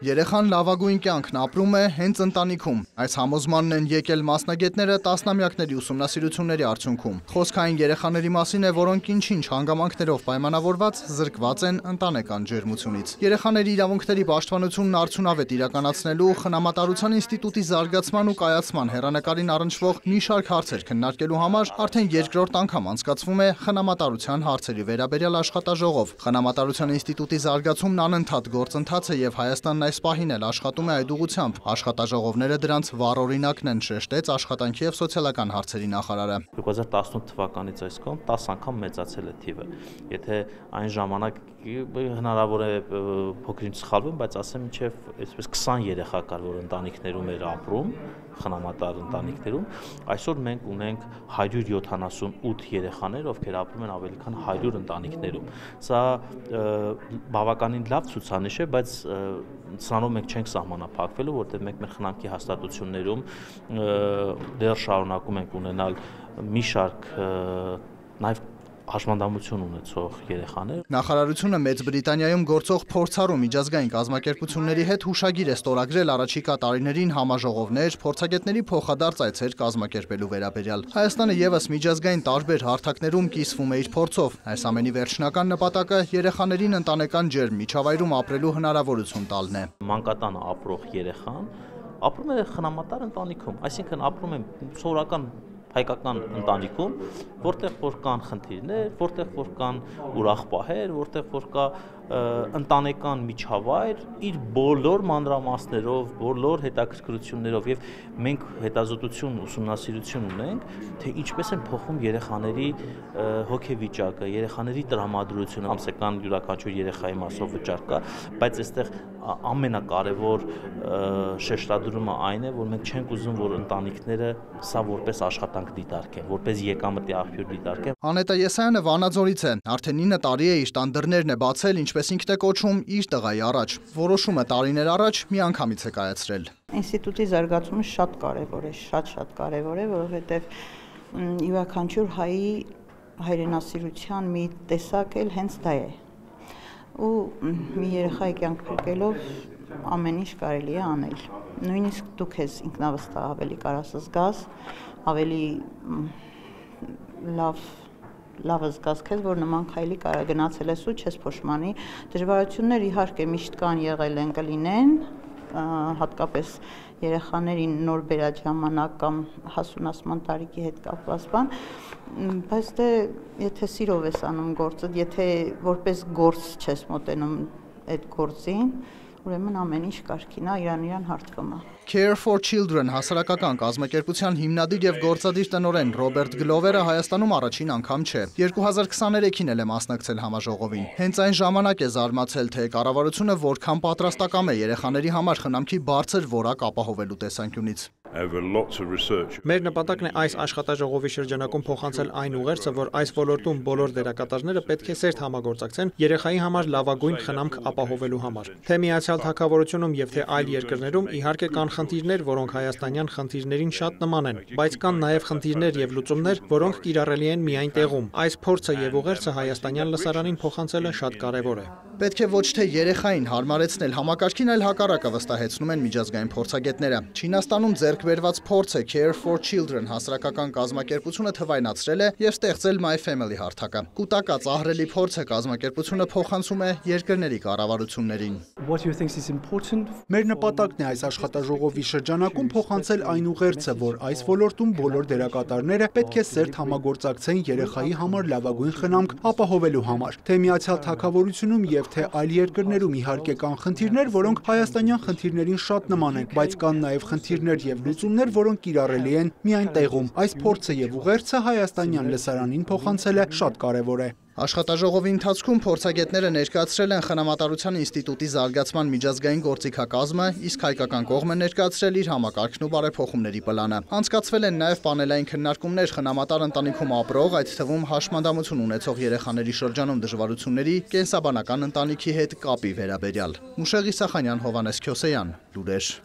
Երեխան լավագույն կյանքն ապրում է հենց ընտանիքում։ Այս համոզմանն են եկել մասնագետները տասնամյակների ուսումնասիրությունների արդյունքում։ Խոսքային երեխաների մասին է, որոնք ինչ-ինչ հանգամանքներով պայմանավորված զրկված են ընտանեկան ջերմությունից։ Երեխաների իրավունքների պաշտպանությունն արդյունավետ իրականացնելու Խնամատարության ինստիտուտի զարգացման ու կայացման հեռանկարին առնչվող մի շարք հարցեր քննարկելու համար արդեն երկրորդ անգամ անցկացվում է Խնամատարության հարցերի վերաբերյալ աշխատաժողով։ Խնամատարության ինստիտուտի զարգացումն անընդհատ գործընթաց է եւ Հայաստանն այս պահին էլ աշխատում է այդ ուղղությամբ։ Աշխատաժողովները դրանց վառ օրինակն են, շեշտեց աշխատանքի եւ սոցիալական հարցերի նախարարը։ 2018 թվականից այս կողմ 10 անգամ մեծացել է թիվը։ Եթե այն ժամանակ հնարավոր է փոքրինչ սխալվեմ, բայց ասեմ մինչև այսպես 20 երեխա կար, որ ընտանիքներում էր ապրում, խնամատար ընտանիքներում, այսօր մենք ունենք 178 երեխաներ, ովքեր ապրում են ավելի քան 100 ընտանիքներում։ Սա բավականին լավ ցուցանիշ է, բայց սրանով մենք չենք սահմանափակվելու, որտեղ մենք մեր խնամքի հաստատություններում դեռ շարունակում ենք ունենալ մի շարք նաև հաշմանդամություն ունեցող երեխաներ։ Նախարարությունը Մեծ Բրիտանիայում գործող փորձառու միջազգային կազմակերպությունների հետ հուշագիր է ստորագրել առաջիկա տարիներին համաժողովներ, փորձագետների փոխադարձ այցեր կազմակերպելու վերաբերյալ։ Հայաստանը եւս միջազգային տարբեր հարթակներում կիսվում է իր փորձով։ Այս ամենի վերջնական նպատակը երեխաներին ընտանեկան ջերմ միջավայրում ապրելու հնարավորություն տալն է։ Մանկատանը ապրող երեխան ապրում է խնամատար ընտանիքում, այսինքն ապրում է սովորական հայկական ընտանիքում, որտեղ որ կան խնդիրներ, որտեղ որ կան ուրախ պահեր, որտեղ որ կա ընտանեկան միջավայր իր բոլոր մանրամասներով, բոլոր հետաքրքրություններով եւ մենք հետազոտություն, ուսումնասիրություն ունենք, թե ինչպես են փոխվում երեխաների հոգեվիճակը, երեխաների տրամադրությունը, ամսական յուրաքանչյուր երեխայի մասով վճար կա, բայց այստեղ ամենակարևոր շեշտադրումը այն է, որ մենք չենք ուզում, որ ընտանիքները սա որպես աշխատանք դիտարկեն, որպես եկամտի աղբյուր դիտարկեն։ Անետա Եսայանը Վանաձորից է, արդեն 9 տարի է իր տան դռներն է բացել, ինչպես ինքն է կոչում, իր տղայի առաջ։ Որոշումը տարիներ առաջ միանգամից է կայացրել։ Ինստիտուտի զարգացումը շատ կարևոր է, շատ կարևոր է, որովհետև յուրաքանչյուր հայի հայրենասիրության մի տեսակ էլ հենց դա է։ Ու մի երեխայի կյանք փրկելով ամեն ինչ կարելի է անել։ Նույնիսկ դուք ես ինքնավստահ ավելի կարաս զգաս, ավելի լավ զգաս քեզ, որ նման քայլի գնացել ես ու չես փոշմանի։ Դժվարություններ իհարկե միշտ կան, եղել են, կլինեն, հատկապես երեխաներին նոր բերած ժամանակ կամ հասունացման տարիքի հետ կապված բան, բայց դե եթե սիրով ես անում գործը, եթե որպես գործ չես մոտենում այդ գործին, ուրեմն ամեն ինչ կարգին է, իրան հարթվում է։ Care for Children հասարակական կազմակերպության հիմնադիր եւ գործադիր տնօրեն Ռոբերտ Գլովերը Հայաստանում առաջին անգամ չէ։ 2023-ին էլ է մասնակցել համաժողովին։ Հենց այն ժամանակ է զարմացել, թե կառավարությունը որքան պատրաստակամ է երեխաների համար խնամքի բարձր որակ ապահովելու տեսանկյունից։ Մեր նպատակն է այս աշխատաժողովի շրջանակում փոխանցել այն ուղերձը, որ այս ոլորտում բոլոր դերակատարները պետք է սերտ համագործակցեն երեխայի համար լավագույն խնամք ապահովելու համար։ Թե Միացյալ Թագավորությունում եւ թե այլ երկրներում իհարկե կան խնդիրներ, որոնք հայաստանյան խնդիրներին շատ նման են, բայց կան նաև խնդիրներ եւ լուծումներ, որոնք կիրառելի են միայն տեղում։ Այս փորձը եւ ուղերձը հայաստանյան լսարանին փոխանցելը շատ կարեւոր է։ Պետք է ոչ թե երեխային հարմարեցնել համակարգին, այլ հակառակը վստահեցնում են միջազգային փորձագետները։ Չինաստանում ձեռք բերված փորձը Care for Children հասարակական կազմակերպությունը թվայնացրել է եւ ստեղծել My Family հարթակը։ Կուտակած ահռելի փորձը կազմակերպությունը փոխանցում է երկրների կառավարություններին։ Մեր նպատակն է այս աշխատաժողովի շրջանակում փոխանցել այն ուղերձը, որ այս ոլորտում բոլոր դերակատարները պետք է սերտ համագործակցեն երեխայի համար լավագույն խնամք ապահովելու համար։ Թե Միացյալ Թագավորությունում եւ թե այլ երկրներում իհարկե կան խնդիրներ, որոնք հայաստանյան խնդիրներին շատ նման են, բայց կան նաեւ խնդիրներ եւ լուծումներ, որոնք կիրառելի են միայն տեղում։ Այս փորձը եւ ուղերձը հայաստանյան լսարանին փոխանցելը շատ կարեւոր է։ Աշխատաժողովի ընթացքում փորձագետները ներկայացրել են Խնամատարության ինստիտուտի զարգացման միջազգային գործիքակազմը, իսկ հայկական կողմը ներկայացրել իր համակարգն ու բարեփոխումների պլանը։ Անցկացվել են նաև պանելային քննարկումներ խնամատար ընտանիքում ապրող, այդ թվում հաշմանդամություն ունեցող երեխաների շրջանում դժվարությունների, կենսաբանական ընտանիքի հետ կապի վերաբերյալ։ Մուշեղ Իսախանյան, Հովհաննես Քյոսեյան, լուրեր։